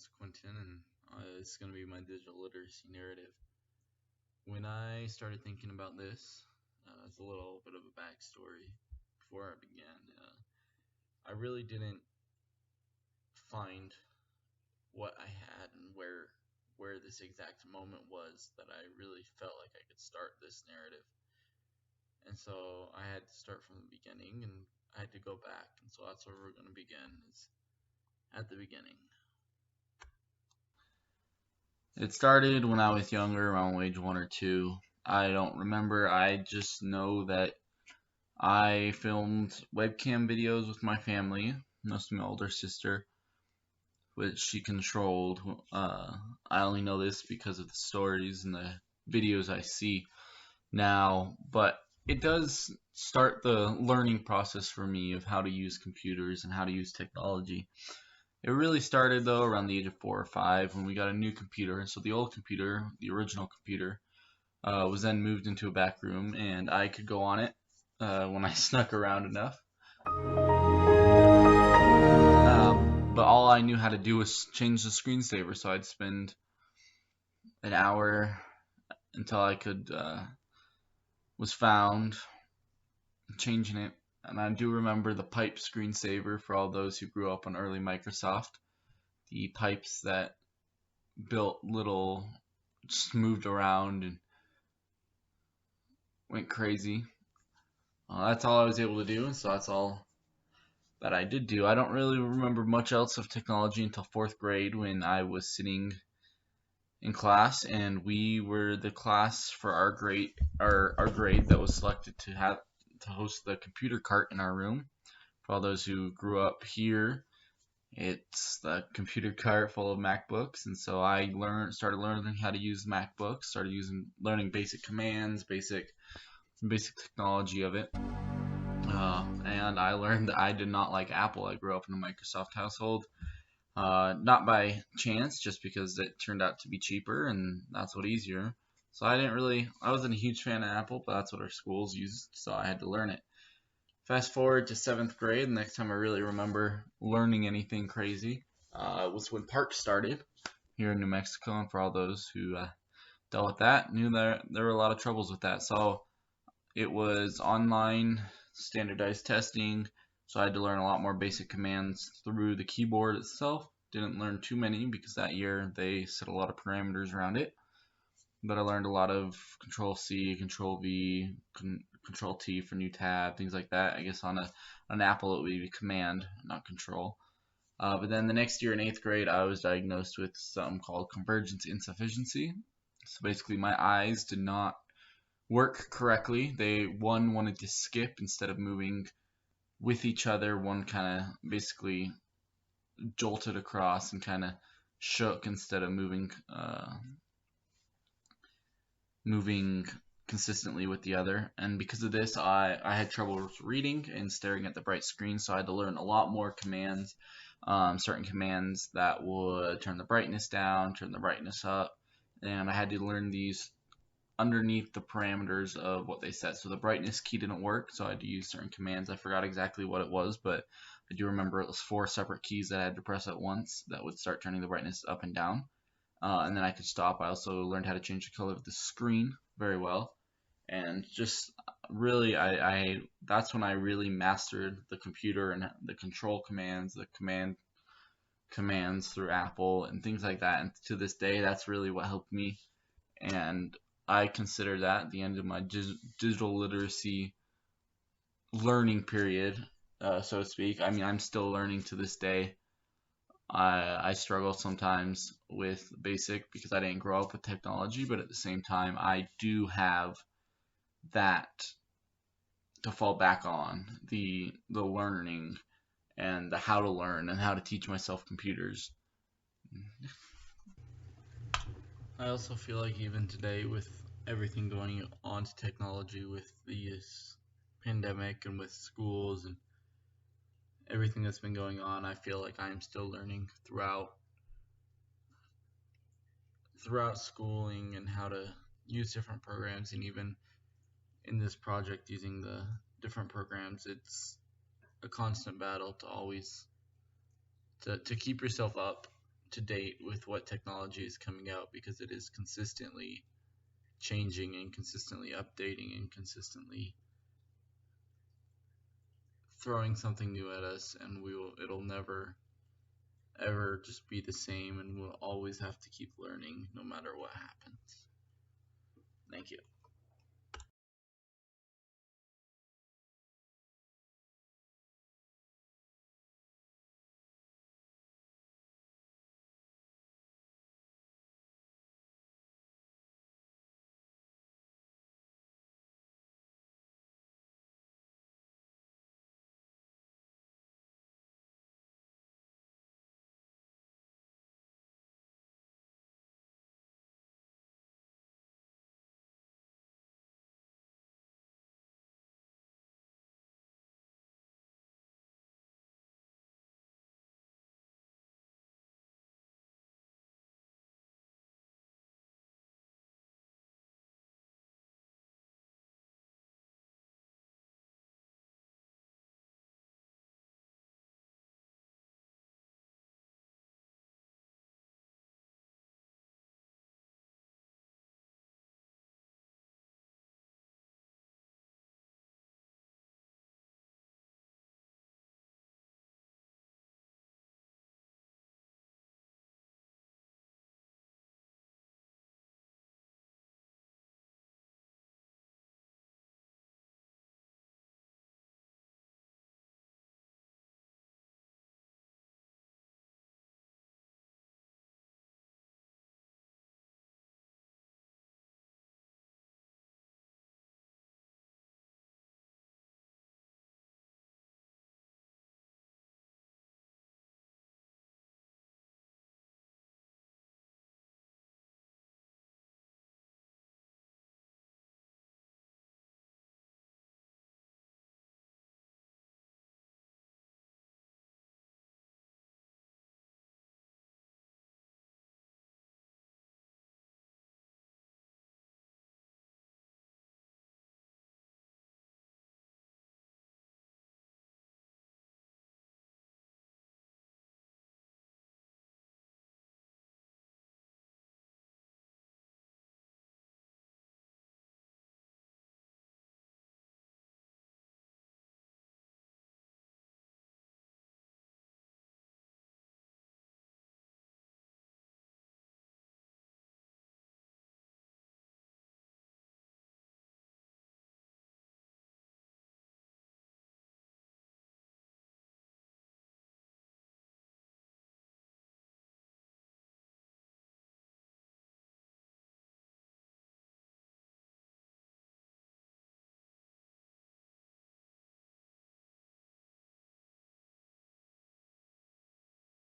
name's Quentin, and it's going to be my digital literacy narrative. When I started thinking about this, it's a little bit of a backstory before I began. I really didn't find what I had and where this exact moment was that I really felt like I could start this narrative. And so I had to start from the beginning, and I had to go back. And so that's where we're going to begin, is at the beginning. It started when I was younger, around age 1 or 2. I don't remember. I just know that I filmed webcam videos with my family, mostly my older sister, which she controlled. I only know this because of the stories and the videos I see now, but it does start the learning process for me of how to use computers and how to use technology. It really started, though, around the age of 4 or 5 when we got a new computer. So the old computer, the original computer, was then moved into a back room, and I could go on it when I snuck around enough. But all I knew how to do was change the screensaver, so I'd spend an hour until I was found changing it. And I do remember the pipe screensaver for all those who grew up on early Microsoft. The pipes that built little, just moved around and went crazy. That's all I was able to do, and so that's all that I did do. I don't really remember much else of technology until 4th grade when I was sitting in class, and we were the class for our grade that was selected to host the computer cart in our room. For all those who grew up here, it's the computer cart full of MacBooks, and so I started learning how to use MacBooks, learning basic commands, basic technology of it. And I learned that I did not like Apple. I grew up in a Microsoft household, not by chance, just because it turned out to be cheaper and that's what easier. So I wasn't a huge fan of Apple, but that's what our schools used, so I had to learn it. Fast forward to 7th grade, the next time I really remember learning anything crazy was when Park started here in New Mexico, and for all those who dealt with that, knew there were a lot of troubles with that. So it was online standardized testing, so I had to learn a lot more basic commands through the keyboard itself. Didn't learn too many because that year they set a lot of parameters around it, but I learned a lot of Control-C, Control-V, Control-T for new tab, things like that. I guess on an Apple it would be Command, not Control. But then the next year in 8th grade, I was diagnosed with something called convergence insufficiency. So basically my eyes did not work correctly. One wanted to skip instead of moving with each other. One kind of basically jolted across and kind of shook instead of moving consistently with the other. And because of this, I had trouble with reading and staring at the bright screen, so I had to learn a lot more commands, certain commands that would turn the brightness down, turn the brightness up, and I had to learn these underneath the parameters of what they set. So the brightness key didn't work, so I had to use certain commands. I forgot exactly what it was, but I do remember it was 4 separate keys that I had to press at once that would start turning the brightness up and down. And then I could stop. I also learned how to change the color of the screen very well. And just really, that's when I really mastered the computer and the control commands, the commands through Apple and things like that. And to this day, that's really what helped me. And I consider that the end of my digital literacy learning period, so to speak. I mean, I'm still learning to this day. I struggle sometimes with basic because I didn't grow up with technology, but at the same time, I do have that to fall back on, the learning and the how to learn and how to teach myself computers. I also feel like even today, with everything going on to technology, with this pandemic and with schools and everything that's been going on, I feel like I'm still learning throughout schooling and how to use different programs, and even in this project using the different programs, it's a constant battle to always to keep yourself up to date with what technology is coming out, because it is consistently changing and consistently updating and consistently throwing something new at us, and it'll never ever just be the same, and we'll always have to keep learning no matter what happens. Thank you.